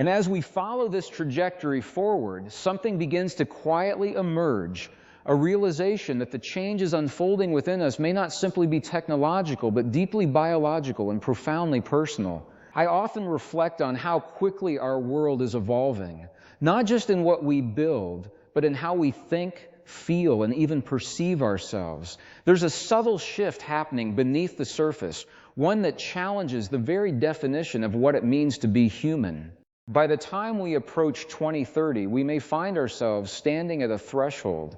And as we follow this trajectory forward, something begins to quietly emerge, a realization that the changes unfolding within us may not simply be technological, but deeply biological and profoundly personal. I often reflect on how quickly our world is evolving, not just in what we build, but in how we think, feel, and even perceive ourselves. There's a subtle shift happening beneath the surface, one that challenges the very definition of what it means to be human. By the time we approach 2030, we may find ourselves standing at a threshold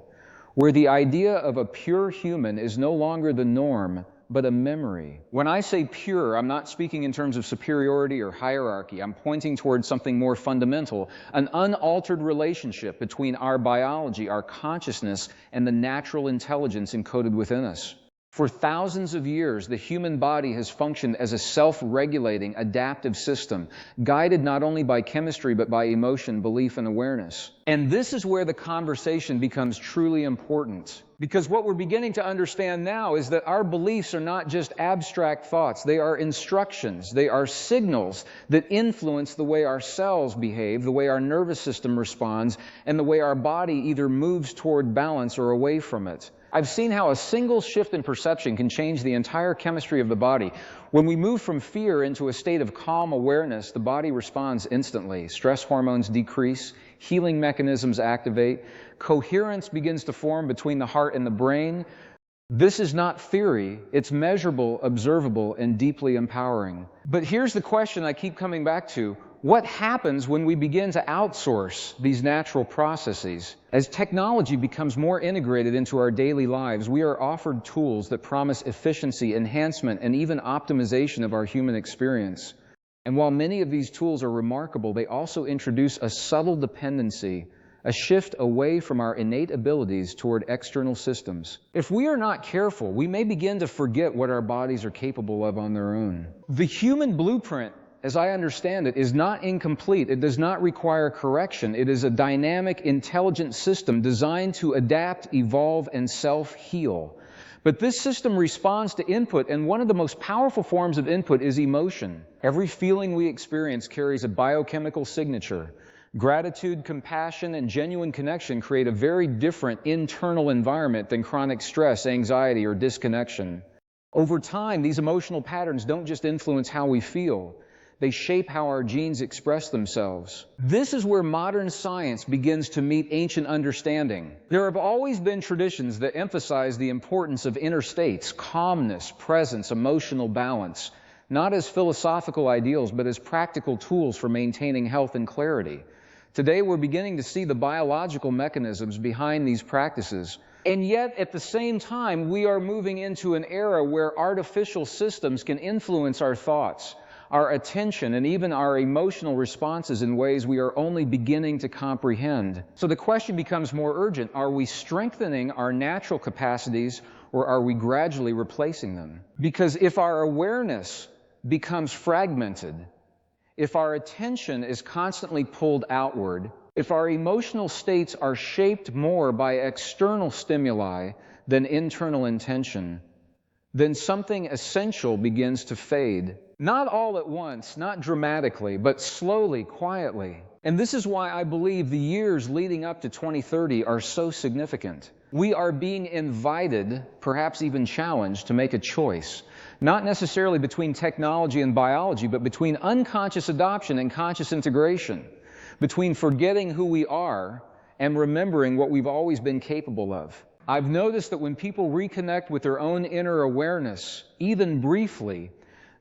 where the idea of a pure human is no longer the norm, but a memory. When I say pure, I'm not speaking in terms of superiority or hierarchy. I'm pointing towards something more fundamental, an unaltered relationship between our biology, our consciousness, and the natural intelligence encoded within us. For thousands of years, the human body has functioned as a self-regulating, adaptive system, guided not only by chemistry, but by emotion, belief, and awareness. And this is where the conversation becomes truly important. Because what we're beginning to understand now is that our beliefs are not just abstract thoughts. They are instructions. They are signals that influence the way our cells behave, the way our nervous system responds, and the way our body either moves toward balance or away from it. I've seen how a single shift in perception can change the entire chemistry of the body. When we move from fear into a state of calm awareness, the body responds instantly. Stress hormones decrease, healing mechanisms activate, coherence begins to form between the heart and the brain. This is not theory, it's measurable, observable, and deeply empowering. But here's the question I keep coming back to. What happens when we begin to outsource these natural processes? As technology becomes more integrated into our daily lives, we are offered tools that promise efficiency, enhancement, and even optimization of our human experience. And while many of these tools are remarkable, they also introduce a subtle dependency, a shift away from our innate abilities toward external systems. If we are not careful, we may begin to forget what our bodies are capable of on their own. The human blueprint, as I understand it, is not incomplete. It does not require correction. It is a dynamic, intelligent system designed to adapt, evolve, and self-heal. But this system responds to input, and one of the most powerful forms of input is emotion. Every feeling we experience carries a biochemical signature. Gratitude, compassion, and genuine connection create a very different internal environment than chronic stress, anxiety, or disconnection. Over time, these emotional patterns don't just influence how we feel. They shape how our genes express themselves. This is where modern science begins to meet ancient understanding. There have always been traditions that emphasize the importance of inner states, calmness, presence, emotional balance, not as philosophical ideals, but as practical tools for maintaining health and clarity. Today, we're beginning to see the biological mechanisms behind these practices. And yet, at the same time, we are moving into an era where artificial systems can influence our thoughts, our attention, and even our emotional responses in ways we are only beginning to comprehend. So the question becomes more urgent. Are we strengthening our natural capacities, or are we gradually replacing them? Because if our awareness becomes fragmented, if our attention is constantly pulled outward, if our emotional states are shaped more by external stimuli than internal intention, then something essential begins to fade. Not all at once, not dramatically, but slowly, quietly. And this is why I believe the years leading up to 2030 are so significant. We are being invited, perhaps even challenged, to make a choice. Not necessarily between technology and biology, but between unconscious adoption and conscious integration. Between forgetting who we are and remembering what we've always been capable of. I've noticed that when people reconnect with their own inner awareness, even briefly,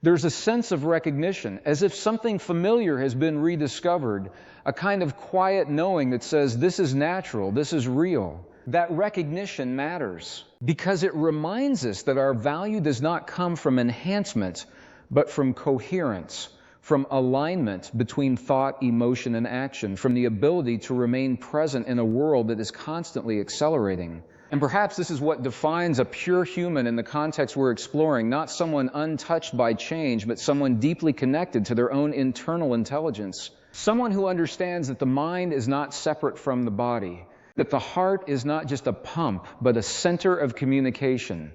there's a sense of recognition, as if something familiar has been rediscovered, a kind of quiet knowing that says, this is natural, this is real. That recognition matters because it reminds us that our value does not come from enhancement, but from coherence, from alignment between thought, emotion, and action, from the ability to remain present in a world that is constantly accelerating. And perhaps this is what defines a pure human in the context we're exploring, not someone untouched by change, but someone deeply connected to their own internal intelligence. Someone who understands that the mind is not separate from the body, that the heart is not just a pump, but a center of communication,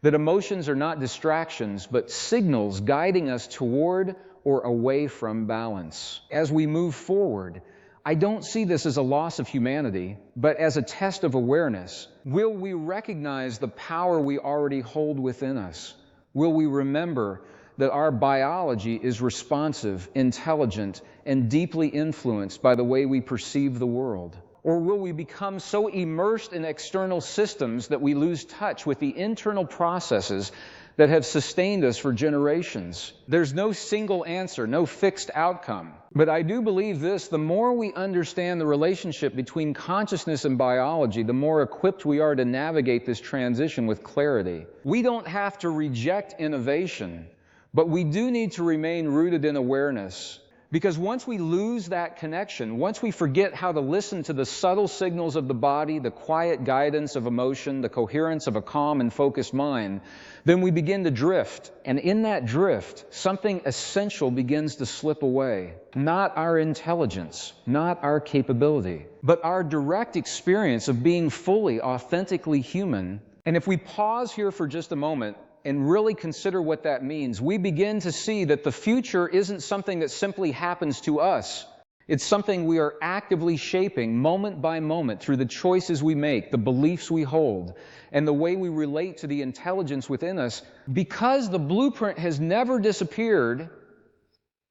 that emotions are not distractions, but signals guiding us toward or away from balance. As we move forward, I don't see this as a loss of humanity, but as a test of awareness. Will we recognize the power we already hold within us? Will we remember that our biology is responsive, intelligent, and deeply influenced by the way we perceive the world? Or will we become so immersed in external systems that we lose touch with the internal processes that have sustained us for generations? There's no single answer, no fixed outcome. But I do believe this: the more we understand the relationship between consciousness and biology, the more equipped we are to navigate this transition with clarity. We don't have to reject innovation, but we do need to remain rooted in awareness. Because once we lose that connection, once we forget how to listen to the subtle signals of the body, the quiet guidance of emotion, the coherence of a calm and focused mind, then we begin to drift. And in that drift, something essential begins to slip away. Not our intelligence, not our capability, but our direct experience of being fully, authentically human. And if we pause here for just a moment and really consider what that means, we begin to see that the future isn't something that simply happens to us. It's something we are actively shaping moment by moment through the choices we make, the beliefs we hold, and the way we relate to the intelligence within us. Because the blueprint has never disappeared,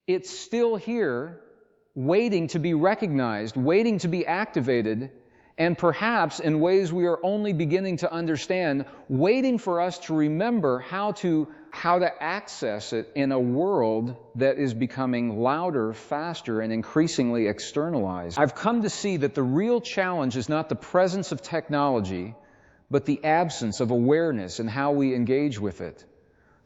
it's still here, waiting to be recognized, waiting to be activated, and perhaps in ways we are only beginning to understand, waiting for us to remember how to access it in a world that is becoming louder, faster, and increasingly externalized. I've come to see that the real challenge is not the presence of technology, but the absence of awareness in how we engage with it.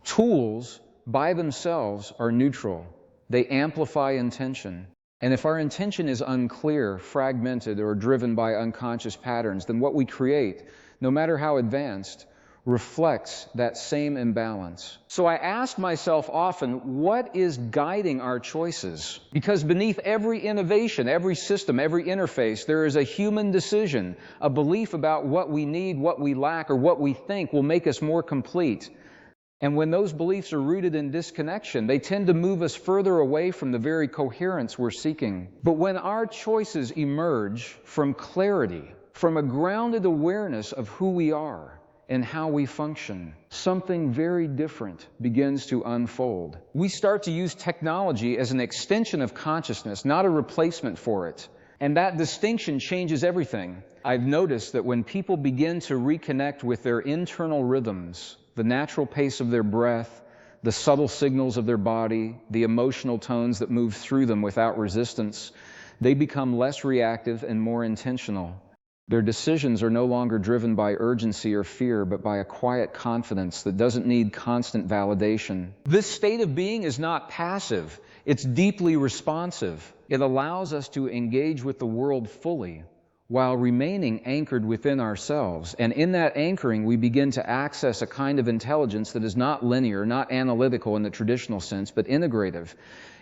Tools, by themselves, are neutral. They amplify intention. And if our intention is unclear, fragmented, or driven by unconscious patterns, then what we create, no matter how advanced, reflects that same imbalance. So I ask myself often, what is guiding our choices? Because beneath every innovation, every system, every interface, there is a human decision, a belief about what we need, what we lack, or what we think will make us more complete. And when those beliefs are rooted in disconnection, they tend to move us further away from the very coherence we're seeking. But when our choices emerge from clarity, from a grounded awareness of who we are and how we function, something very different begins to unfold. We start to use technology as an extension of consciousness, not a replacement for it. And that distinction changes everything. I've noticed that when people begin to reconnect with their internal rhythms, the natural pace of their breath, the subtle signals of their body, the emotional tones that move through them without resistance, they become less reactive and more intentional. Their decisions are no longer driven by urgency or fear, but by a quiet confidence that doesn't need constant validation. This state of being is not passive, it's deeply responsive. It allows us to engage with the world fully, while remaining anchored within ourselves. And in that anchoring, we begin to access a kind of intelligence that is not linear, not analytical in the traditional sense, but integrative.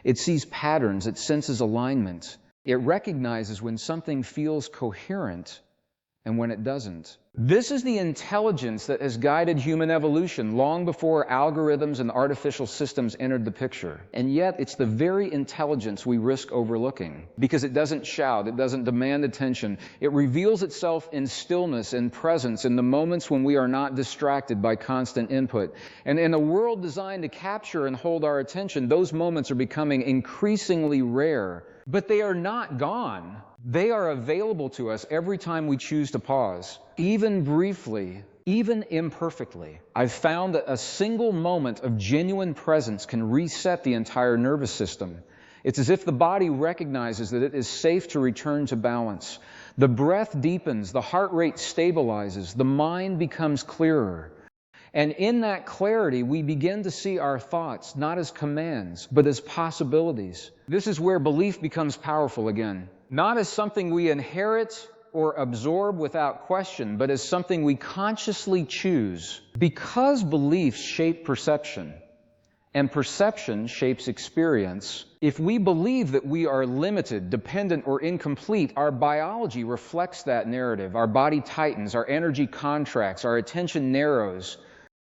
It sees patterns, it senses alignment. It recognizes when something feels coherent and when it doesn't. This is the intelligence that has guided human evolution long before algorithms and artificial systems entered the picture. And yet, it's the very intelligence we risk overlooking, because it doesn't shout, it doesn't demand attention. It reveals itself in stillness and presence in the moments when we are not distracted by constant input. And in a world designed to capture and hold our attention, those moments are becoming increasingly rare. But they are not gone. They are available to us every time we choose to pause, even briefly, even imperfectly. I've found that a single moment of genuine presence can reset the entire nervous system. It's as if the body recognizes that it is safe to return to balance. The breath deepens, the heart rate stabilizes, the mind becomes clearer. And in that clarity, we begin to see our thoughts not as commands, but as possibilities. This is where belief becomes powerful again. Not as something we inherit or absorb without question, but as something we consciously choose. Because beliefs shape perception, and perception shapes experience, if we believe that we are limited, dependent, or incomplete, our biology reflects that narrative. Our body tightens, our energy contracts, our attention narrows.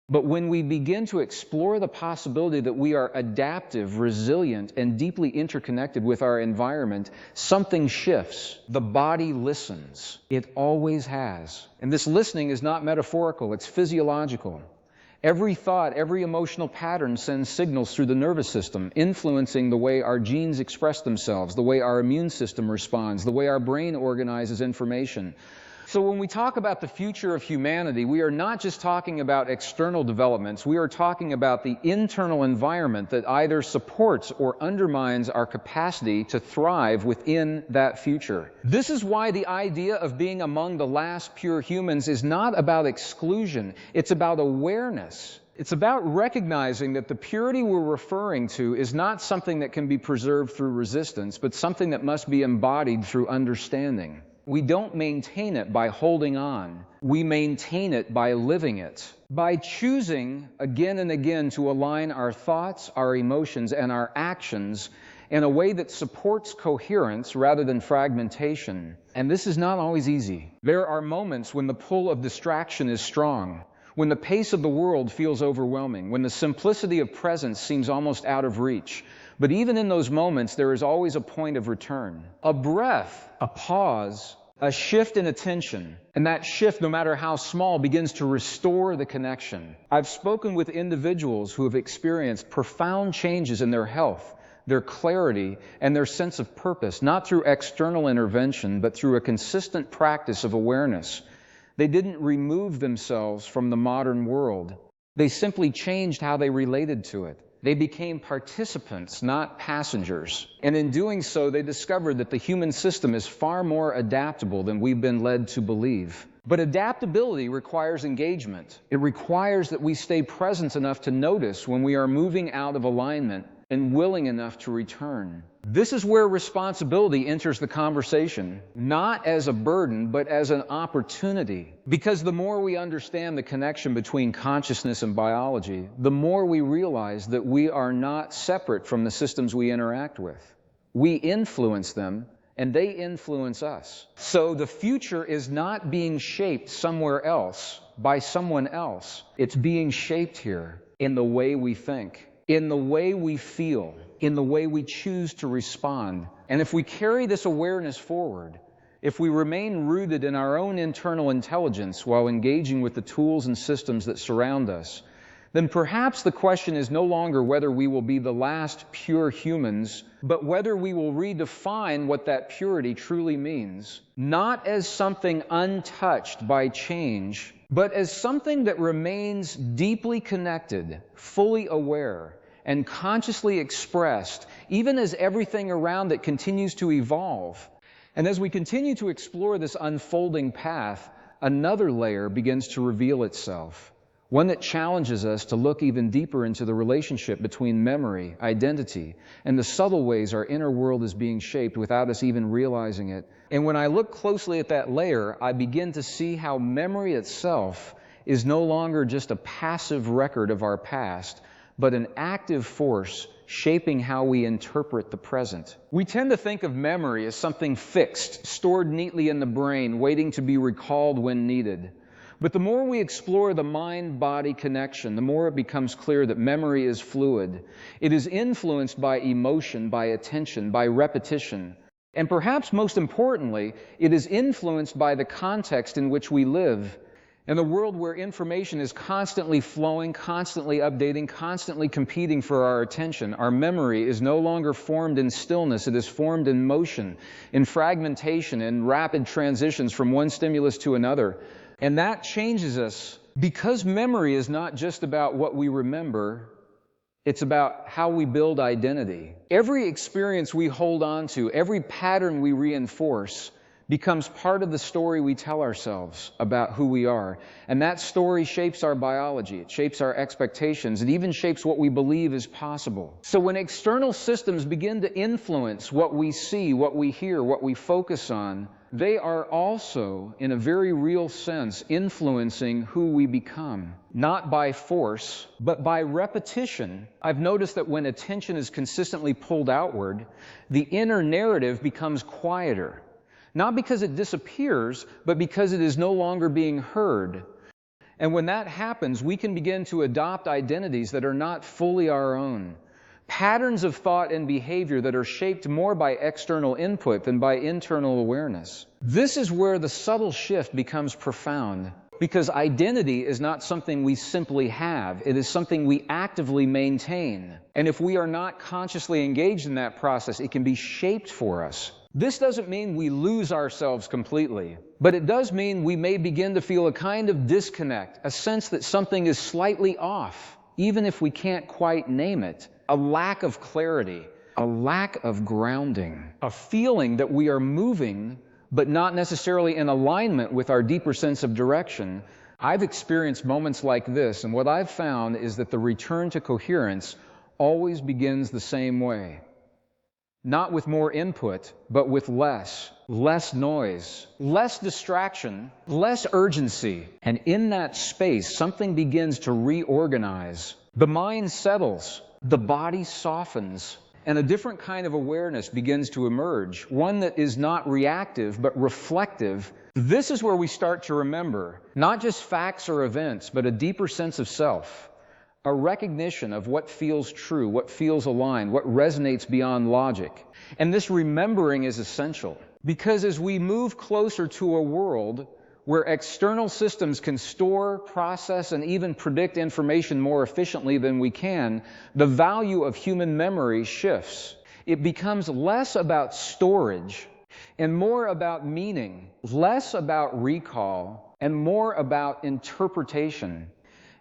But when we begin to explore the possibility that we are adaptive, resilient, and deeply interconnected with our environment, something shifts. The body listens. It always has. And this listening is not metaphorical, it's physiological. Every thought, every emotional pattern sends signals through the nervous system, influencing the way our genes express themselves, the way our immune system responds, the way our brain organizes information. So when we talk about the future of humanity, we are not just talking about external developments, we are talking about the internal environment that either supports or undermines our capacity to thrive within that future. This is why the idea of being among the last pure humans is not about exclusion, it's about awareness. It's about recognizing that the purity we're referring to is not something that can be preserved through resistance, but something that must be embodied through understanding. We don't maintain it by holding on. We maintain it by living it. By choosing again and again to align our thoughts, our emotions, and our actions in a way that supports coherence rather than fragmentation. And this is not always easy. There are moments when the pull of distraction is strong, when the pace of the world feels overwhelming, when the simplicity of presence seems almost out of reach. But even in those moments, there is always a point of return. A breath, a pause, a shift in attention. And that shift, no matter how small, begins to restore the connection. I've spoken with individuals who have experienced profound changes in their health, their clarity, and their sense of purpose, not through external intervention, but through a consistent practice of awareness. They didn't remove themselves from the modern world. They simply changed how they related to it. They became participants, not passengers. And in doing so, they discovered that the human system is far more adaptable than we've been led to believe. But adaptability requires engagement. It requires that we stay present enough to notice when we are moving out of alignment and willing enough to return. This is where responsibility enters the conversation, not as a burden, but as an opportunity. Because the more we understand the connection between consciousness and biology, the more we realize that we are not separate from the systems we interact with. We influence them, and they influence us. So the future is not being shaped somewhere else by someone else. It's being shaped here in the way we think, in the way we feel, in the way we choose to respond. And if we carry this awareness forward, if we remain rooted in our own internal intelligence while engaging with the tools and systems that surround us, then perhaps the question is no longer whether we will be the last pure humans, but whether we will redefine what that purity truly means, not as something untouched by change, but as something that remains deeply connected, fully aware, and consciously expressed, even as everything around it continues to evolve. And as we continue to explore this unfolding path, another layer begins to reveal itself, one that challenges us to look even deeper into the relationship between memory, identity, and the subtle ways our inner world is being shaped without us even realizing it. And when I look closely at that layer, I begin to see how memory itself is no longer just a passive record of our past, but an active force shaping how we interpret the present. We tend to think of memory as something fixed, stored neatly in the brain, waiting to be recalled when needed. But the more we explore the mind-body connection, the more it becomes clear that memory is fluid. It is influenced by emotion, by attention, by repetition. And perhaps most importantly, it is influenced by the context in which we live. In a world where information is constantly flowing, constantly updating, constantly competing for our attention, our memory is no longer formed in stillness. It is formed in motion, in fragmentation, in rapid transitions from one stimulus to another. And that changes us because memory is not just about what we remember, it's about how we build identity. Every experience we hold on to, every pattern we reinforce, becomes part of the story we tell ourselves about who we are. And that story shapes our biology, it shapes our expectations, it even shapes what we believe is possible. So when external systems begin to influence what we see, what we hear, what we focus on, they are also, in a very real sense, influencing who we become. Not by force, but by repetition. I've noticed that when attention is consistently pulled outward, the inner narrative becomes quieter. Not because it disappears, but because it is no longer being heard. And when that happens, we can begin to adopt identities that are not fully our own. Patterns of thought and behavior that are shaped more by external input than by internal awareness. This is where the subtle shift becomes profound, because identity is not something we simply have. It is something we actively maintain. And if we are not consciously engaged in that process, it can be shaped for us. This doesn't mean we lose ourselves completely, but it does mean we may begin to feel a kind of disconnect, a sense that something is slightly off, even if we can't quite name it. A lack of clarity, a lack of grounding, a feeling that we are moving, but not necessarily in alignment with our deeper sense of direction. I've experienced moments like this, and what I've found is that the return to coherence always begins the same way. Not with more input, but with less noise, less distraction, less urgency. And in that space, something begins to reorganize. The mind settles, the body softens, and a different kind of awareness begins to emerge, one that is not reactive, but reflective. This is where we start to remember not just facts or events, but a deeper sense of self, a recognition of what feels true, what feels aligned, what resonates beyond logic. And this remembering is essential, because as we move closer to a world where external systems can store, process, and even predict information more efficiently than we can, the value of human memory shifts. It becomes less about storage and more about meaning, less about recall and more about interpretation.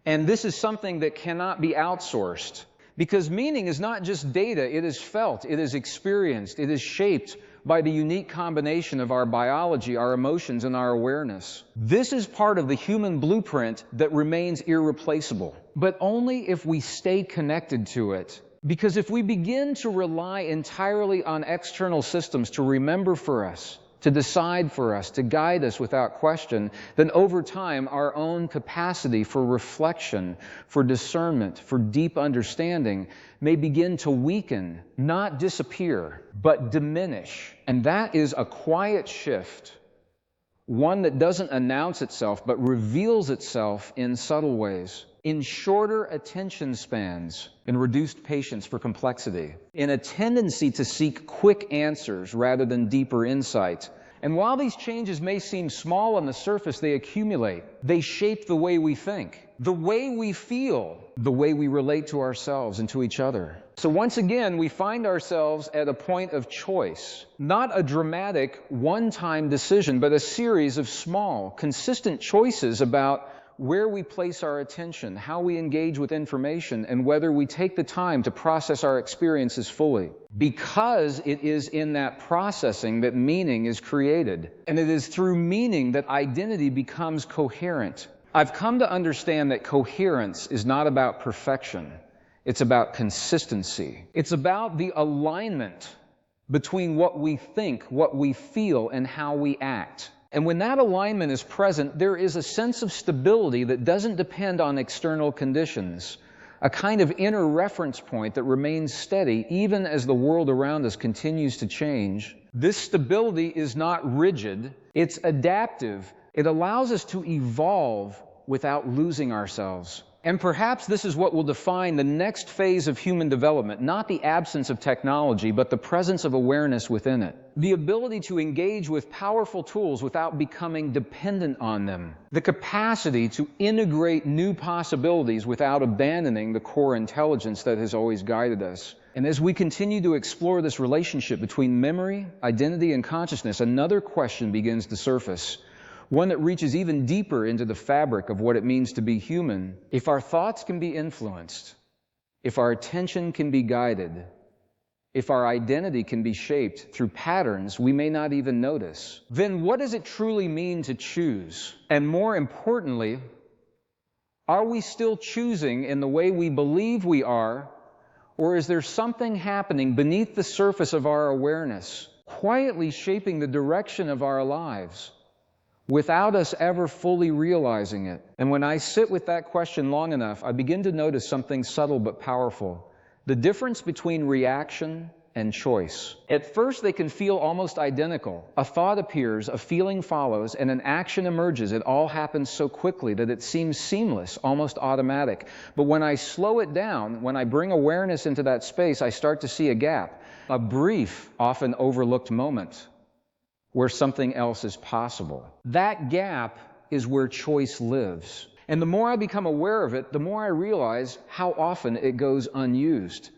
And this is something that cannot be outsourced, because meaning is not just data, it is felt, it is experienced, it is shaped by the unique combination of our biology, our emotions, and our awareness. This is part of the human blueprint that remains irreplaceable, but only if we stay connected to it. Because if we begin to rely entirely on external systems to remember for us, to decide for us, to guide us without question, then over time our own capacity for reflection, for discernment, for deep understanding may begin to weaken, not disappear, but diminish. And that is a quiet shift, one that doesn't announce itself, but reveals itself in subtle ways, in shorter attention spans, in reduced patience for complexity, in a tendency to seek quick answers rather than deeper insight. And while these changes may seem small on the surface, they accumulate. They shape the way we think, the way we feel, the way we relate to ourselves and to each other. So once again, we find ourselves at a point of choice, not a dramatic, one-time decision, but a series of small, consistent choices about where we place our attention, how we engage with information, and whether we take the time to process our experiences fully. Because it is in that processing that meaning is created. And it is through meaning that identity becomes coherent. I've come to understand that coherence is not about perfection. It's about consistency. It's about the alignment between what we think, what we feel, and how we act. And when that alignment is present, there is a sense of stability that doesn't depend on external conditions, a kind of inner reference point that remains steady even as the world around us continues to change. This stability is not rigid, it's adaptive. It allows us to evolve without losing ourselves. And perhaps this is what will define the next phase of human development, not the absence of technology, but the presence of awareness within it. The ability to engage with powerful tools without becoming dependent on them. The capacity to integrate new possibilities without abandoning the core intelligence that has always guided us. And as we continue to explore this relationship between memory, identity, and consciousness, another question begins to surface. One that reaches even deeper into the fabric of what it means to be human. If our thoughts can be influenced, if our attention can be guided, if our identity can be shaped through patterns we may not even notice, then what does it truly mean to choose? And more importantly, are we still choosing in the way we believe we are, or is there something happening beneath the surface of our awareness, quietly shaping the direction of our lives, without us ever fully realizing it? And when I sit with that question long enough, I begin to notice something subtle but powerful. The difference between reaction and choice. At first, they can feel almost identical. A thought appears, a feeling follows, and an action emerges. It all happens so quickly that it seems seamless, almost automatic. But when I slow it down, when I bring awareness into that space, I start to see a gap, a brief, often overlooked moment where something else is possible. That gap is where choice lives. And the more I become aware of it, the more I realize how often it goes unused.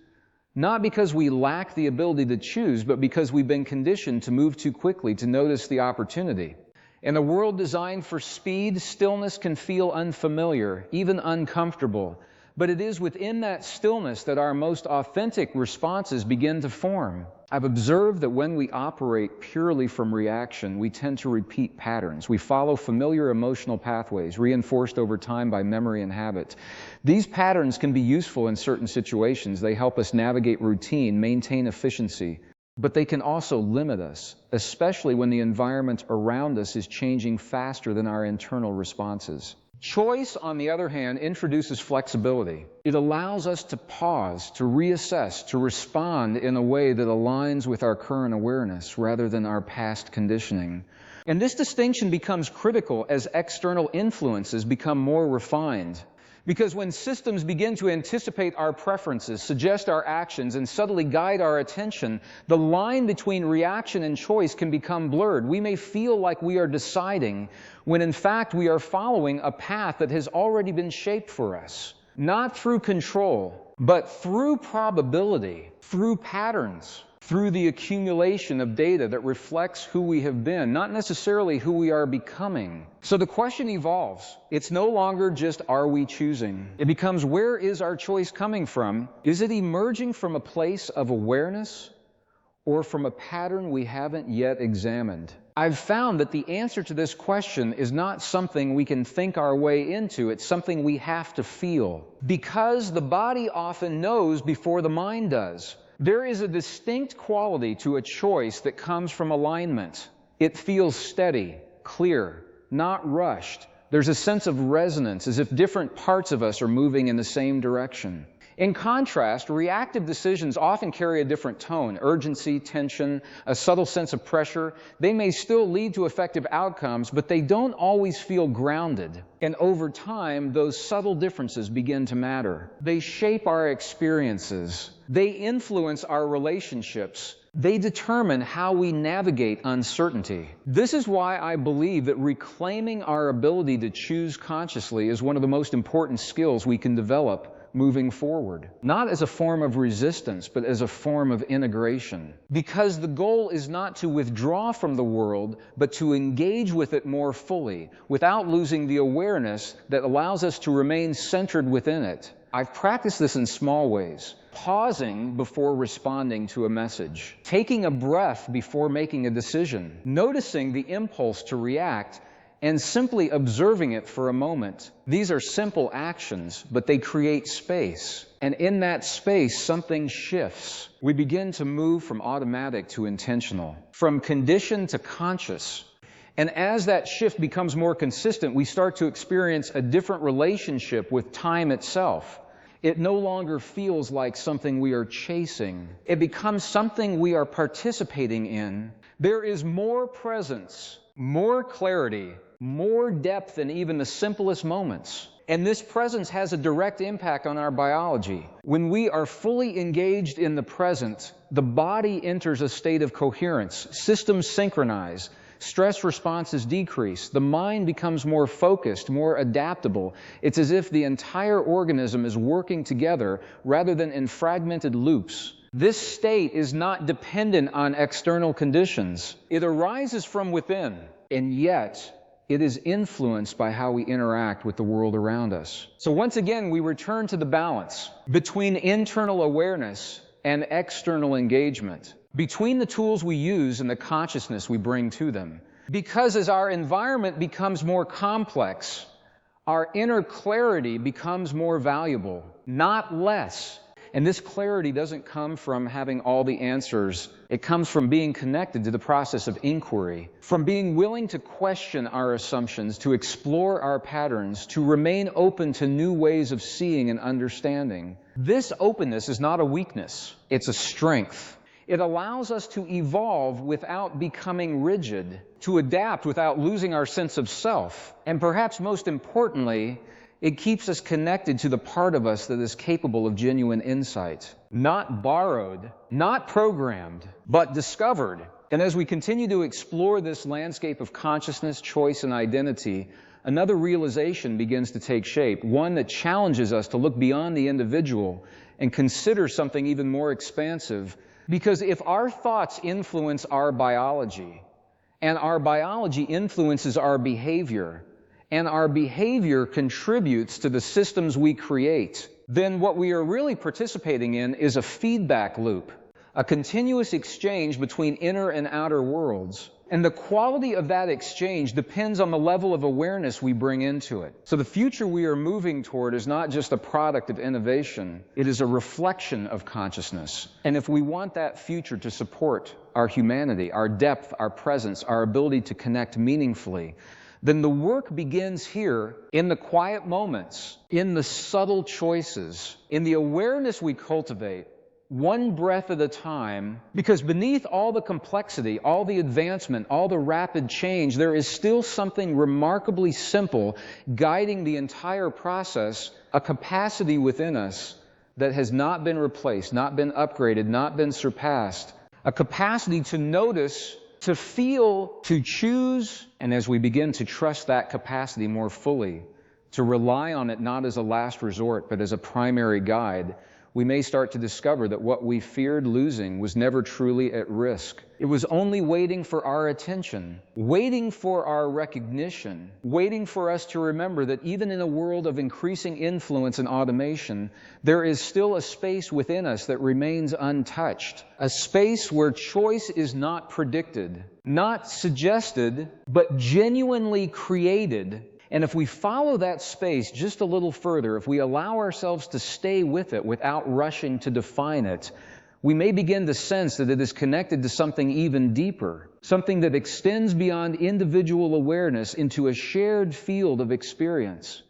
Not because we lack the ability to choose, but because we've been conditioned to move too quickly to notice the opportunity. In a world designed for speed, stillness can feel unfamiliar, even uncomfortable. But it is within that stillness that our most authentic responses begin to form. I've observed that when we operate purely from reaction, we tend to repeat patterns. We follow familiar emotional pathways, reinforced over time by memory and habit. These patterns can be useful in certain situations. They help us navigate routine, maintain efficiency, but they can also limit us, especially when the environment around us is changing faster than our internal responses. Choice, on the other hand, introduces flexibility. It allows us to pause, to reassess, to respond in a way that aligns with our current awareness rather than our past conditioning. And this distinction becomes critical as external influences become more refined. Because when systems begin to anticipate our preferences, suggest our actions, and subtly guide our attention, the line between reaction and choice can become blurred. We may feel like we are deciding, when in fact we are following a path that has already been shaped for us. Not through control, but through probability, through patterns, through the accumulation of data that reflects who we have been, not necessarily who we are becoming. So the question evolves. It's no longer just, are we choosing? It becomes, where is our choice coming from? Is it emerging from a place of awareness or from a pattern we haven't yet examined? I've found that the answer to this question is not something we can think our way into. It's something we have to feel. Because the body often knows before the mind does. There is a distinct quality to a choice that comes from alignment. It feels steady, clear, not rushed. There's a sense of resonance, as if different parts of us are moving in the same direction. In contrast, reactive decisions often carry a different tone, urgency, tension, a subtle sense of pressure. They may still lead to effective outcomes, but they don't always feel grounded. And over time, those subtle differences begin to matter. They shape our experiences. They influence our relationships. They determine how we navigate uncertainty. This is why I believe that reclaiming our ability to choose consciously is one of the most important skills we can develop moving forward. Not as a form of resistance, but as a form of integration. Because the goal is not to withdraw from the world, but to engage with it more fully, without losing the awareness that allows us to remain centered within it. I've practiced this in small ways. Pausing before responding to a message. Taking a breath before making a decision. Noticing the impulse to react and simply observing it for a moment. These are simple actions, but they create space. And in that space, something shifts. We begin to move from automatic to intentional, from conditioned to conscious. And as that shift becomes more consistent, we start to experience a different relationship with time itself. It no longer feels like something we are chasing. It becomes something we are participating in. There is more presence, more clarity, more depth in even the simplest moments. And this presence has a direct impact on our biology. When we are fully engaged in the present, the body enters a state of coherence. Systems synchronize. Stress responses decrease. The mind becomes more focused, more adaptable. It's as if the entire organism is working together rather than in fragmented loops. This state is not dependent on external conditions. It arises from within, and yet it is influenced by how we interact with the world around us. So once again, we return to the balance between internal awareness and external engagement, between the tools we use and the consciousness we bring to them. Because as our environment becomes more complex, our inner clarity becomes more valuable, not less. And this clarity doesn't come from having all the answers. It comes from being connected to the process of inquiry, from being willing to question our assumptions, to explore our patterns, to remain open to new ways of seeing and understanding. This openness is not a weakness, it's a strength. It allows us to evolve without becoming rigid, to adapt without losing our sense of self. And perhaps most importantly, it keeps us connected to the part of us that is capable of genuine insight. Not borrowed, not programmed, but discovered. And as we continue to explore this landscape of consciousness, choice, and identity, another realization begins to take shape, one that challenges us to look beyond the individual and consider something even more expansive. Because if our thoughts influence our biology, and our biology influences our behavior, and our behavior contributes to the systems we create, then what we are really participating in is a feedback loop, a continuous exchange between inner and outer worlds. And the quality of that exchange depends on the level of awareness we bring into it. So the future we are moving toward is not just a product of innovation, it is a reflection of consciousness. And if we want that future to support our humanity, our depth, our presence, our ability to connect meaningfully, then the work begins here in the quiet moments, in the subtle choices, in the awareness we cultivate, one breath at a time, because beneath all the complexity, all the advancement, all the rapid change, there is still something remarkably simple guiding the entire process, a capacity within us that has not been replaced, not been upgraded, not been surpassed, a capacity to notice, to feel, to choose, and as we begin to trust that capacity more fully, to rely on it not as a last resort, but as a primary guide, we may start to discover that what we feared losing was never truly at risk. It was only waiting for our attention, waiting for our recognition, waiting for us to remember that even in a world of increasing influence and automation, there is still a space within us that remains untouched, a space where choice is not predicted, not suggested, but genuinely created. And if we follow that space just a little further, if we allow ourselves to stay with it without rushing to define it, we may begin to sense that it is connected to something even deeper, something that extends beyond individual awareness into a shared field of experience,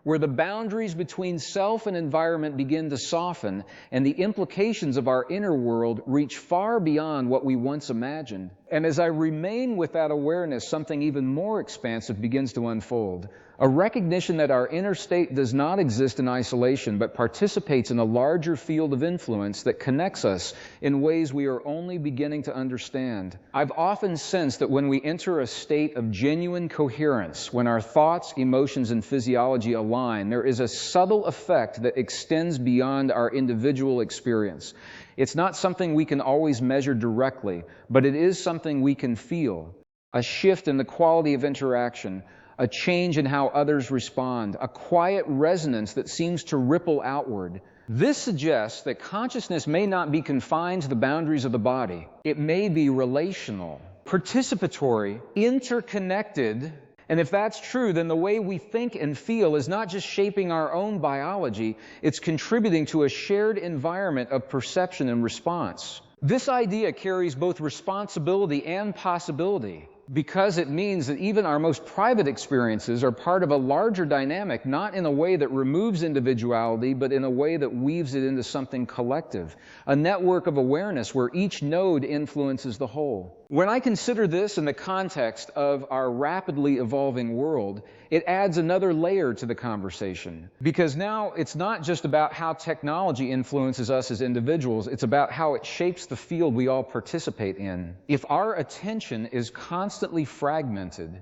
where the boundaries between self and environment begin to soften, and the implications of our inner world reach far beyond what we once imagined. And as I remain with that awareness, something even more expansive begins to unfold. A recognition that our inner state does not exist in isolation, but participates in a larger field of influence that connects us in ways we are only beginning to understand. I've often sensed that when we enter a state of genuine coherence, when our thoughts, emotions, and physiology align, there is a subtle effect that extends beyond our individual experience. It's not something we can always measure directly, but it is something we can feel. A shift in the quality of interaction, a change in how others respond, a quiet resonance that seems to ripple outward. This suggests that consciousness may not be confined to the boundaries of the body. It may be relational, participatory, interconnected. And if that's true, then the way we think and feel is not just shaping our own biology, it's contributing to a shared environment of perception and response. This idea carries both responsibility and possibility, because it means that even our most private experiences are part of a larger dynamic, not in a way that removes individuality, but in a way that weaves it into something collective, a network of awareness where each node influences the whole. When I consider this in the context of our rapidly evolving world, it adds another layer to the conversation, because now it's not just about how technology influences us as individuals, it's about how it shapes the field we all participate in. If our attention is constantly fragmented,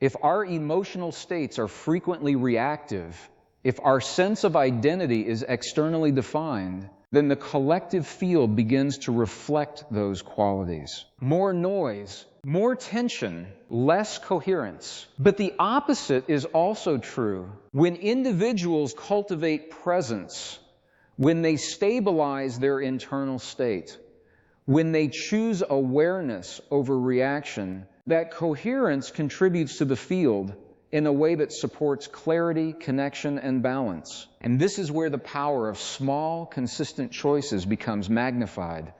if our emotional states are frequently reactive, if our sense of identity is externally defined, then the collective field begins to reflect those qualities. More noise, more tension, less coherence. But the opposite is also true. When individuals cultivate presence, when they stabilize their internal state, when they choose awareness over reaction, that coherence contributes to the field in a way that supports clarity, connection, and balance. And this is where the power of small, consistent choices becomes magnified.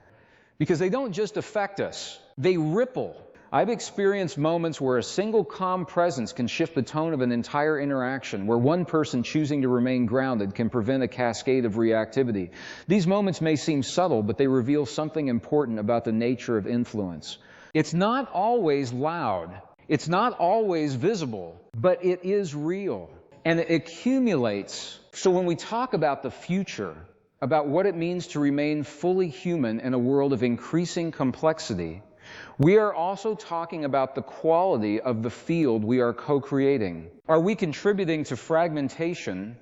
Because they don't just affect us, they ripple. I've experienced moments where a single calm presence can shift the tone of an entire interaction, where one person choosing to remain grounded can prevent a cascade of reactivity. These moments may seem subtle, but they reveal something important about the nature of influence. It's not always loud, it's not always visible, but it is real, and it accumulates. So when we talk about the future, about what it means to remain fully human in a world of increasing complexity, we are also talking about the quality of the field we are co-creating. Are we contributing to fragmentation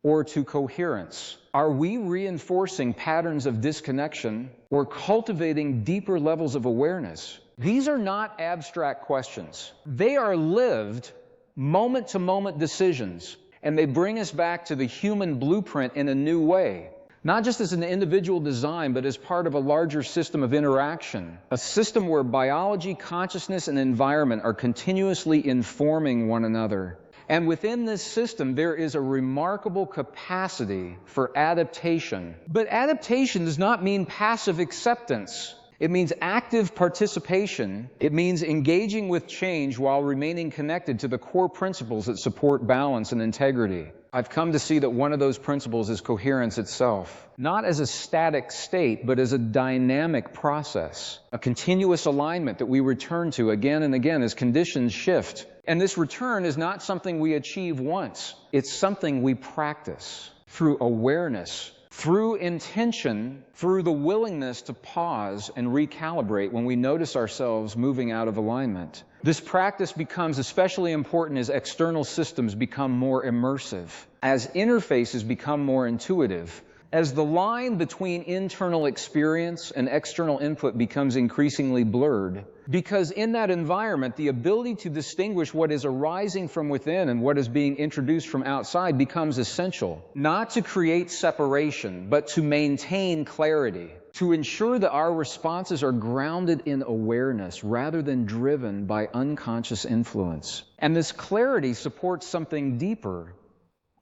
or to coherence? Are we reinforcing patterns of disconnection or cultivating deeper levels of awareness? These are not abstract questions. They are lived, moment-to-moment decisions, and they bring us back to the human blueprint in a new way. Not just as an individual design, but as part of a larger system of interaction. A system where biology, consciousness, and environment are continuously informing one another. And within this system, there is a remarkable capacity for adaptation. But adaptation does not mean passive acceptance. It means active participation. It means engaging with change while remaining connected to the core principles that support balance and integrity. I've come to see that one of those principles is coherence itself, not as a static state, but as a dynamic process, a continuous alignment that we return to again and again as conditions shift. And this return is not something we achieve once. It's something we practice through awareness, through intention, through the willingness to pause and recalibrate when we notice ourselves moving out of alignment. This practice becomes especially important as external systems become more immersive, as interfaces become more intuitive, as the line between internal experience and external input becomes increasingly blurred. Because in that environment, the ability to distinguish what is arising from within and what is being introduced from outside becomes essential, not to create separation, but to maintain clarity, to ensure that our responses are grounded in awareness rather than driven by unconscious influence. And this clarity supports something deeper: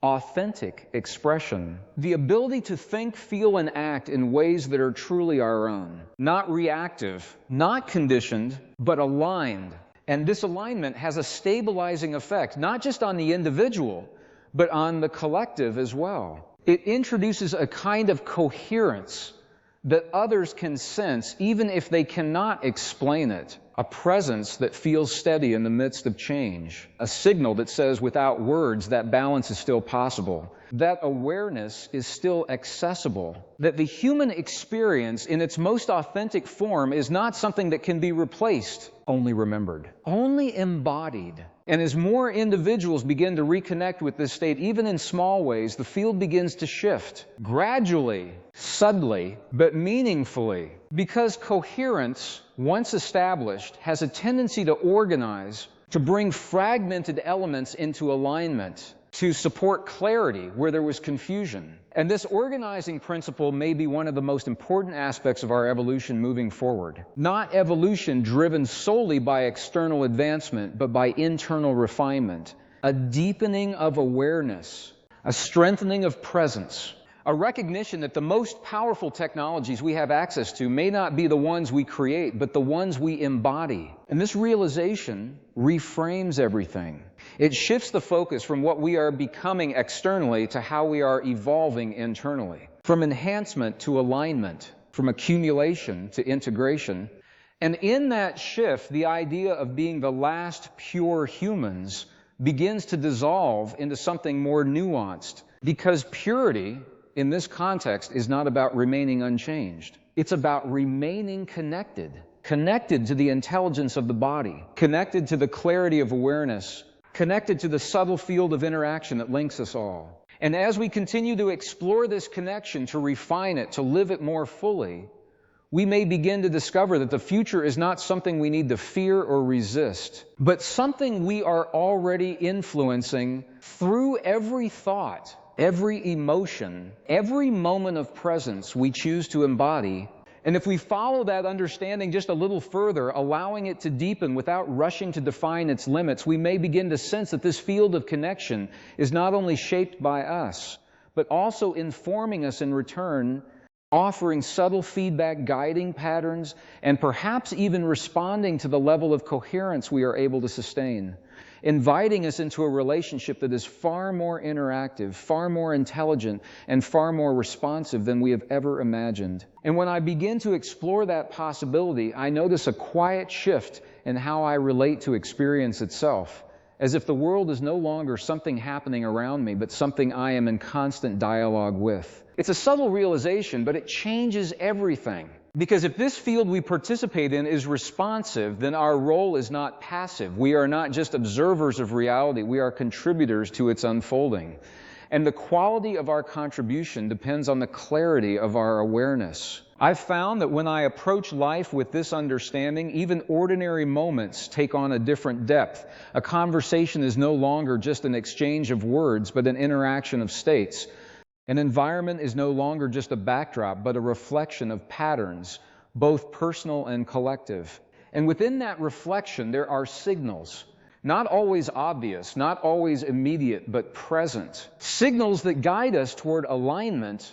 authentic expression. The ability to think, feel, and act in ways that are truly our own. Not reactive, not conditioned, but aligned. And this alignment has a stabilizing effect, not just on the individual, but on the collective as well. It introduces a kind of coherence that others can sense even if they cannot explain it. A presence that feels steady in the midst of change. A signal that says without words that balance is still possible. That awareness is still accessible. That the human experience in its most authentic form is not something that can be replaced, only remembered, only embodied. And as more individuals begin to reconnect with this state, even in small ways, the field begins to shift. Gradually, subtly, but meaningfully. Because coherence, once established, has a tendency to organize, to bring fragmented elements into alignment, to support clarity where there was confusion. And this organizing principle may be one of the most important aspects of our evolution moving forward. Not evolution driven solely by external advancement, but by internal refinement. A deepening of awareness, a strengthening of presence, a recognition that the most powerful technologies we have access to may not be the ones we create, but the ones we embody. And this realization reframes everything. It shifts the focus from what we are becoming externally to how we are evolving internally. From enhancement to alignment, from accumulation to integration. And in that shift, the idea of being the last pure humans begins to dissolve into something more nuanced. Because purity, in this context, is not about remaining unchanged. It's about remaining connected. Connected to the intelligence of the body. Connected to the clarity of awareness. Connected to the subtle field of interaction that links us all. And as we continue to explore this connection, to refine it, to live it more fully, we may begin to discover that the future is not something we need to fear or resist, but something we are already influencing through every thought, every emotion, every moment of presence we choose to embody. And if we follow that understanding just a little further, allowing it to deepen without rushing to define its limits, we may begin to sense that this field of connection is not only shaped by us, but also informing us in return offering subtle feedback, guiding patterns, and perhaps even responding to the level of coherence we are able to sustain, inviting us into a relationship that is far more interactive, far more intelligent, and far more responsive than we have ever imagined. And when I begin to explore that possibility, I notice a quiet shift in how I relate to experience itself, as if the world is no longer something happening around me, but something I am in constant dialogue with. It's a subtle realization, but it changes everything. Because if this field we participate in is responsive, then our role is not passive. We are not just observers of reality, we are contributors to its unfolding. And the quality of our contribution depends on the clarity of our awareness. I've found that when I approach life with this understanding, even ordinary moments take on a different depth. A conversation is no longer just an exchange of words, but an interaction of states. An environment is no longer just a backdrop, but a reflection of patterns, both personal and collective. And within that reflection, there are signals. Not always obvious, not always immediate, but present. Signals that guide us toward alignment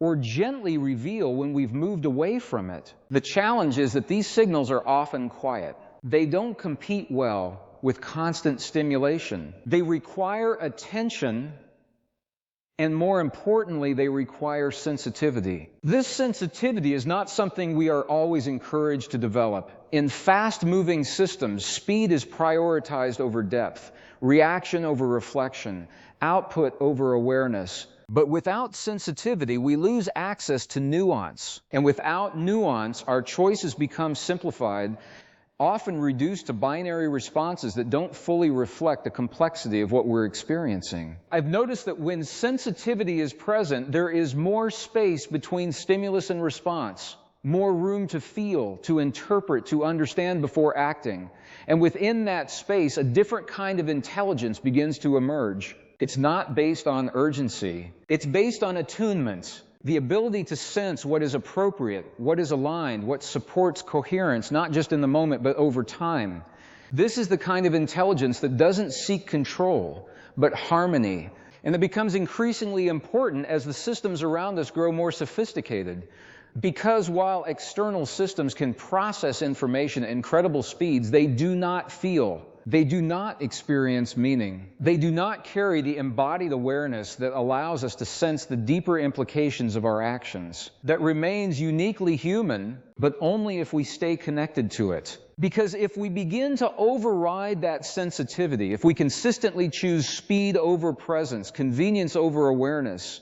or gently reveal when we've moved away from it. The challenge is that these signals are often quiet. They don't compete well with constant stimulation. They require attention, and more importantly, they require sensitivity. This sensitivity is not something we are always encouraged to develop. In fast-moving systems, speed is prioritized over depth, reaction over reflection, output over awareness. But without sensitivity, we lose access to nuance. And without nuance, our choices become simplified, often reduced to binary responses that don't fully reflect the complexity of what we're experiencing. I've noticed that when sensitivity is present, there is more space between stimulus and response, more room to feel, to interpret, to understand before acting. And within that space, a different kind of intelligence begins to emerge. It's not based on urgency. It's based on attunement. The ability to sense what is appropriate, what is aligned, what supports coherence, not just in the moment, but over time. This is the kind of intelligence that doesn't seek control, but harmony. And it becomes increasingly important as the systems around us grow more sophisticated. Because while external systems can process information at incredible speeds, they do not feel. They do not experience meaning. They do not carry the embodied awareness that allows us to sense the deeper implications of our actions, that remains uniquely human, but only if we stay connected to it. Because if we begin to override that sensitivity, if we consistently choose speed over presence, convenience over awareness,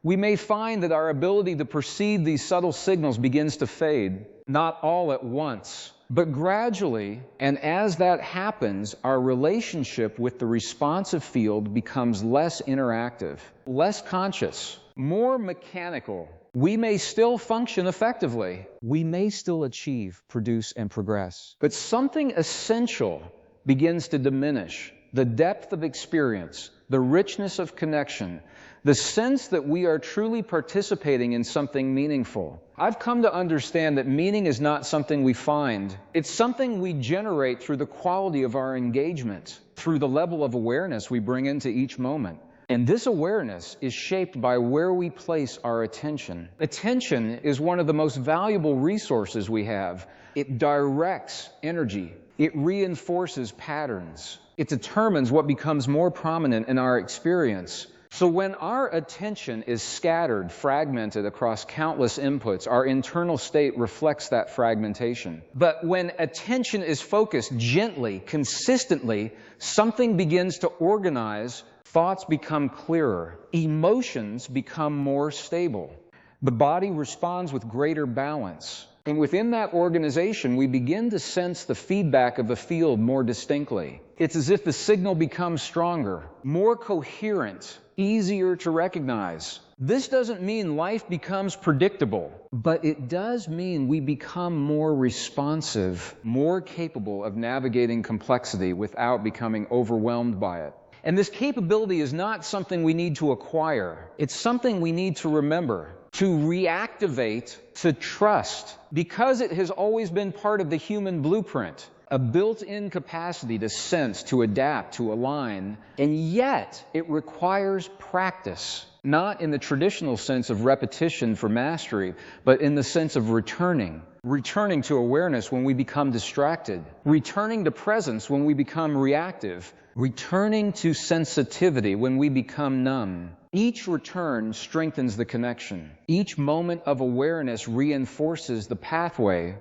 we may find that our ability to perceive these subtle signals begins to fade, not all at once, but gradually. And as that happens, our relationship with the responsive field becomes less interactive, less conscious, more mechanical. We may still function effectively. We may still achieve, produce, and progress. But something essential begins to diminish. The depth of experience, the richness of connection, the sense that we are truly participating in something meaningful. I've come to understand that meaning is not something we find. It's something we generate through the quality of our engagement, through the level of awareness we bring into each moment. And this awareness is shaped by where we place our attention. Attention is one of the most valuable resources we have. It directs energy. It reinforces patterns. It determines what becomes more prominent in our experience. So when our attention is scattered, fragmented across countless inputs, our internal state reflects that fragmentation. But when attention is focused gently, consistently, something begins to organize, thoughts become clearer, emotions become more stable. The body responds with greater balance. And within that organization, we begin to sense the feedback of the field more distinctly. It's as if the signal becomes stronger, more coherent, easier to recognize. This doesn't mean life becomes predictable, but it does mean we become more responsive, more capable of navigating complexity without becoming overwhelmed by it. And this capability is not something we need to acquire. It's something we need to remember, to reactivate, to trust, because it has always been part of the human blueprint. a built-in capacity to sense, to adapt, to align, and yet it requires practice, not in the traditional sense of repetition for mastery, but in the sense of returning to awareness when we become distracted, returning to presence when we become reactive, returning to sensitivity when we become numb. Each return strengthens the connection. Each moment of awareness reinforces the pathway.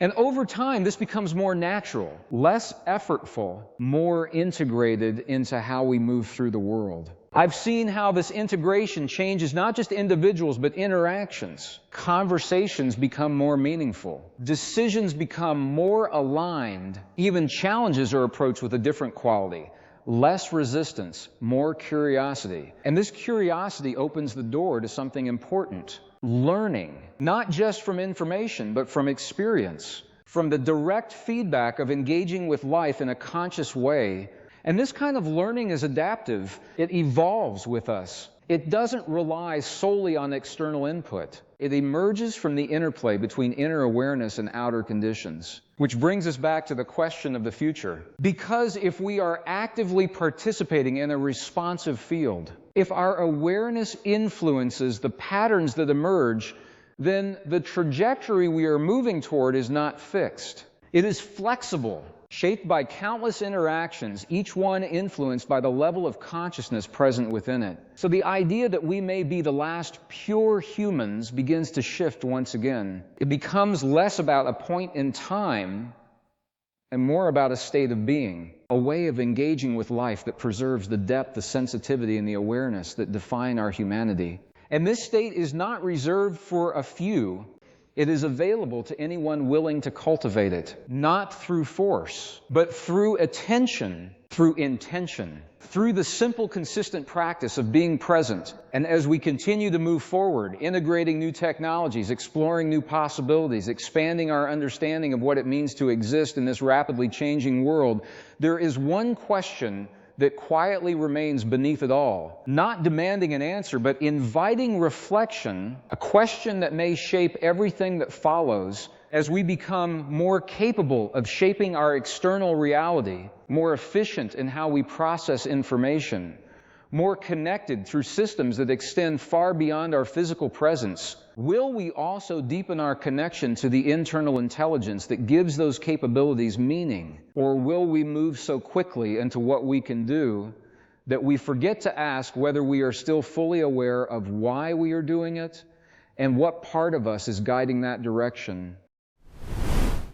And over time, this becomes more natural, less effortful, more integrated into how we move through the world. I've seen how this integration changes not just individuals, but interactions. Conversations become more meaningful. Decisions become more aligned. Even challenges are approached with a different quality. Less resistance, more curiosity. And this curiosity opens the door to something important. Learning, not just from information, but from experience, from the direct feedback of engaging with life in a conscious way. And this kind of learning is adaptive. It evolves with us. It doesn't rely solely on external input. It emerges from the interplay between inner awareness and outer conditions. Which brings us back to the question of the future. Because if we are actively participating in a responsive field, if our awareness influences the patterns that emerge, then the trajectory we are moving toward is not fixed. It is flexible, shaped by countless interactions, each one influenced by the level of consciousness present within it. So the idea that we may be the last pure humans begins to shift once again. It becomes less about a point in time and more about a state of being, a way of engaging with life that preserves the depth, the sensitivity, and the awareness that define our humanity. And this state is not reserved for a few. It is available to anyone willing to cultivate it, not through force, but through attention, through intention, through the simple, consistent practice of being present. And as we continue to move forward, integrating new technologies, exploring new possibilities, expanding our understanding of what it means to exist in this rapidly changing world, there is one question that quietly remains beneath it all, not demanding an answer, but inviting reflection, a question that may shape everything that follows as we become more capable of shaping our external reality, more efficient in how we process information, more connected through systems that extend far beyond our physical presence. Will we also deepen our connection to the internal intelligence that gives those capabilities meaning? Or will we move so quickly into what we can do that we forget to ask whether we are still fully aware of why we are doing it and what part of us is guiding that direction?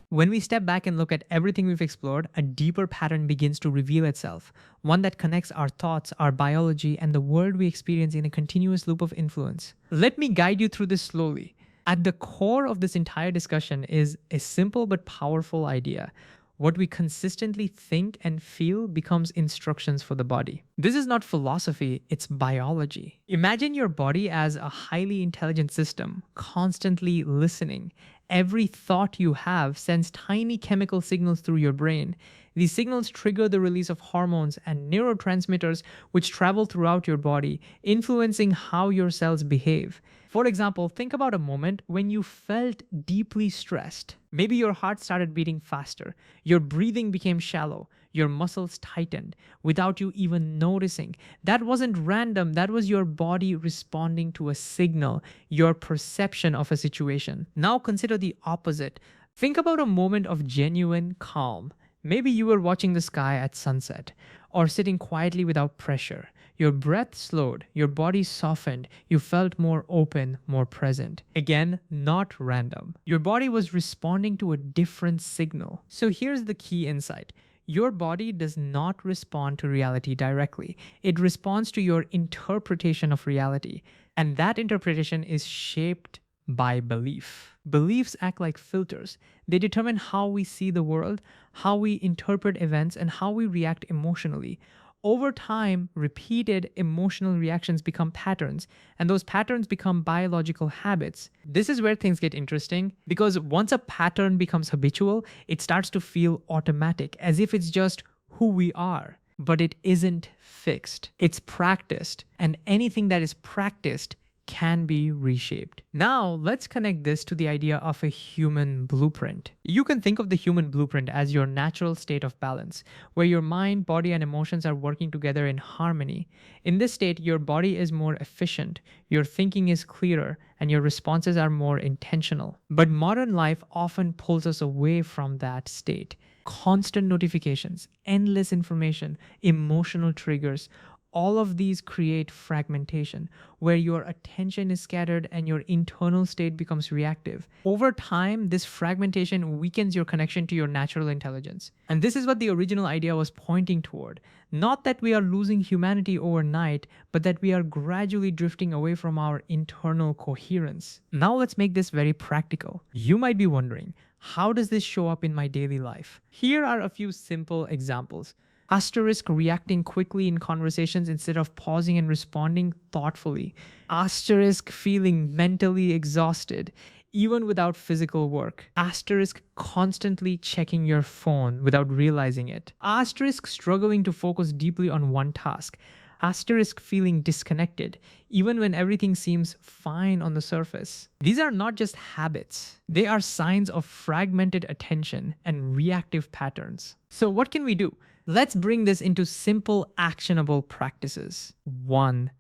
When we step back and look at everything we've explored, a deeper pattern begins to reveal itself, one that connects our thoughts, our biology, and the world we experience in a continuous loop of influence. Let me guide you through this slowly. At the core of this entire discussion is a simple but powerful idea. What we consistently think and feel becomes instructions for the body. This is not philosophy, it's biology. Imagine your body as a highly intelligent system, constantly listening. Every thought you have sends tiny chemical signals through your brain. These signals trigger the release of hormones and neurotransmitters which travel throughout your body, influencing how your cells behave. For example, think about a moment when you felt deeply stressed. Maybe your heart started beating faster, your breathing became shallow, your muscles tightened without you even noticing. That wasn't random, that was your body responding to a signal, your perception of a situation. Now consider the opposite. Think about a moment of genuine calm. Maybe you were watching the sky at sunset, or sitting quietly without pressure. Your breath slowed, your body softened, you felt more open, more present. Again, not random. Your body was responding to a different signal. So here's the key insight. Your body does not respond to reality directly. It responds to your interpretation of reality. And that interpretation is shaped by belief. Beliefs act like filters. They determine how we see the world, how we interpret events, and how we react emotionally. Over time, repeated emotional reactions become patterns, and those patterns become biological habits. This is where things get interesting, because once a pattern becomes habitual, it starts to feel automatic, as if it's just who we are. But it isn't fixed. It's practiced, and anything that is practiced can be reshaped. Now, let's connect this to the idea of a human blueprint. You can think of the human blueprint as your natural state of balance, where your mind, body, and emotions are working together in harmony. In this state, your body is more efficient, your thinking is clearer, and your responses are more intentional. But modern life often pulls us away from that state. Constant notifications, endless information, emotional triggers, all of these create fragmentation, where your attention is scattered and your internal state becomes reactive. Over time, this fragmentation weakens your connection to your natural intelligence. And this is what the original idea was pointing toward. Not that we are losing humanity overnight, but that we are gradually drifting away from our internal coherence. Now let's make this very practical. You might be wondering, how does this show up in my daily life? Here are a few simple examples. Asterisk reacting quickly in conversations instead of pausing and responding thoughtfully. Asterisk feeling mentally exhausted, even without physical work. Asterisk constantly checking your phone without realizing it. Asterisk struggling to focus deeply on one task. Asterisk feeling disconnected, even when everything seems fine on the surface. These are not just habits, they are signs of fragmented attention and reactive patterns. So, what can we do? Let's bring this into simple, actionable practices. 1.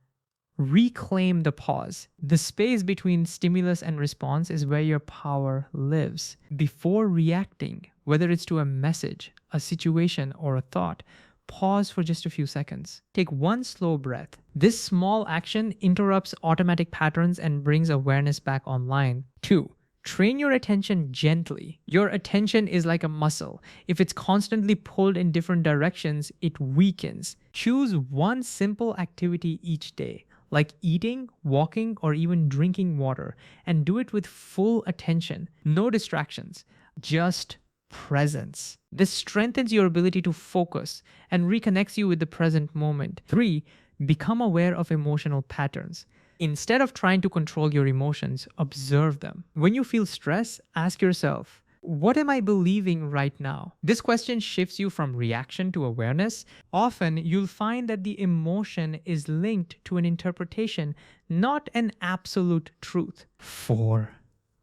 Reclaim the pause. The space between stimulus and response is where your power lives. Before reacting, whether it's to a message, a situation, or a thought, pause for just a few seconds. Take one slow breath. This small action interrupts automatic patterns and brings awareness back online. 2. Train your attention gently. Your attention is like a muscle. If it's constantly pulled in different directions, it weakens. Choose one simple activity each day, like eating, walking, or even drinking water, and do it with full attention. No distractions, just presence. This strengthens your ability to focus and reconnects you with the present moment. 3. Become aware of emotional patterns. Instead of trying to control your emotions, observe them. When you feel stress, ask yourself, what am I believing right now? This question shifts you from reaction to awareness. Often, you'll find that the emotion is linked to an interpretation, not an absolute truth. 4.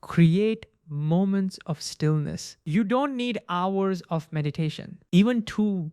Create moments of stillness. You don't need hours of meditation. Even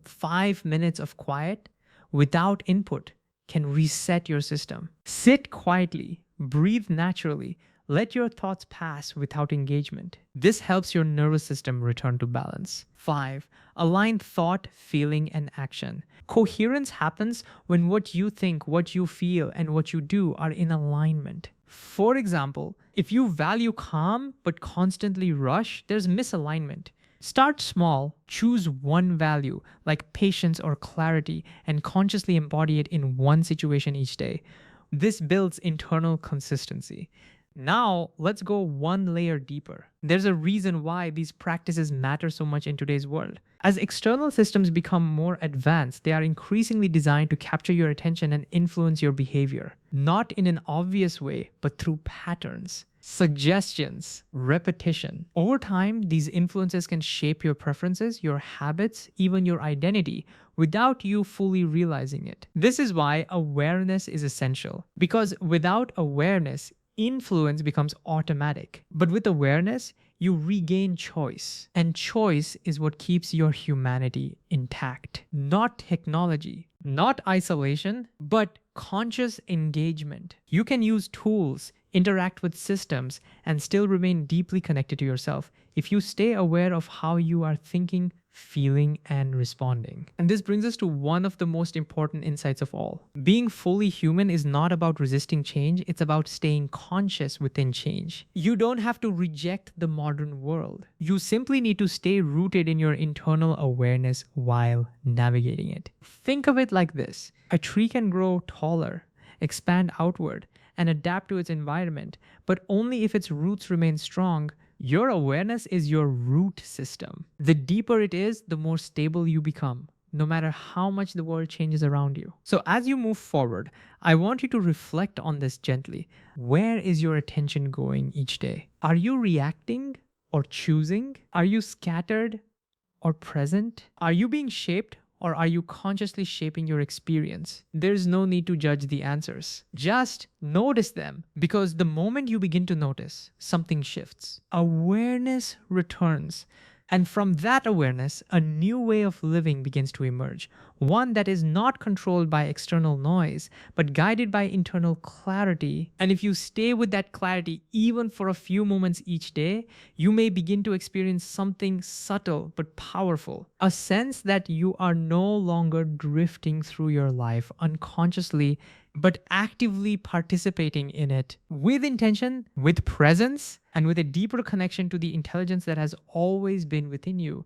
5 minutes of quiet without input can reset your system. Sit quietly, breathe naturally, let your thoughts pass without engagement. This helps your nervous system return to balance. 5. Align thought, feeling, and action. Coherence happens when what you think, what you feel, and what you do are in alignment. For example, if you value calm but constantly rush, there's misalignment. Start small, choose one value like patience or clarity and consciously embody it in one situation each day. This builds internal consistency. Now, let's go one layer deeper. There's a reason why these practices matter so much in today's world. As external systems become more advanced, they are increasingly designed to capture your attention and influence your behavior. Not in an obvious way, but through patterns, suggestions, repetition. Over time, these influences can shape your preferences, your habits, even your identity, without you fully realizing it. This is why awareness is essential. Because without awareness, influence becomes automatic. But with awareness, you regain choice. And choice is what keeps your humanity intact. Not technology, not isolation, but conscious engagement. You can use tools, interact with systems, and still remain deeply connected to yourself if you stay aware of how you are thinking, feeling, and responding. And this brings us to one of the most important insights of all. Being fully human is not about resisting change, it's about staying conscious within change. You don't have to reject the modern world. You simply need to stay rooted in your internal awareness while navigating it. Think of it like this. A tree can grow taller, expand outward, and adapt to its environment, but only if its roots remain strong. Your awareness is your root system. The deeper it is, the more stable you become, no matter how much the world changes around you. So as you move forward, I want you to reflect on this gently. Where is your attention going each day? Are you reacting or choosing? Are you scattered or present? Are you being shaped or are you consciously shaping your experience? There's no need to judge the answers. Just notice them, because the moment you begin to notice, something shifts. Awareness returns. And from that awareness, a new way of living begins to emerge. One that is not controlled by external noise, but guided by internal clarity. And if you stay with that clarity even for a few moments each day, you may begin to experience something subtle but powerful. A sense that you are no longer drifting through your life unconsciously, but actively participating in it with intention, with presence, and with a deeper connection to the intelligence that has always been within you.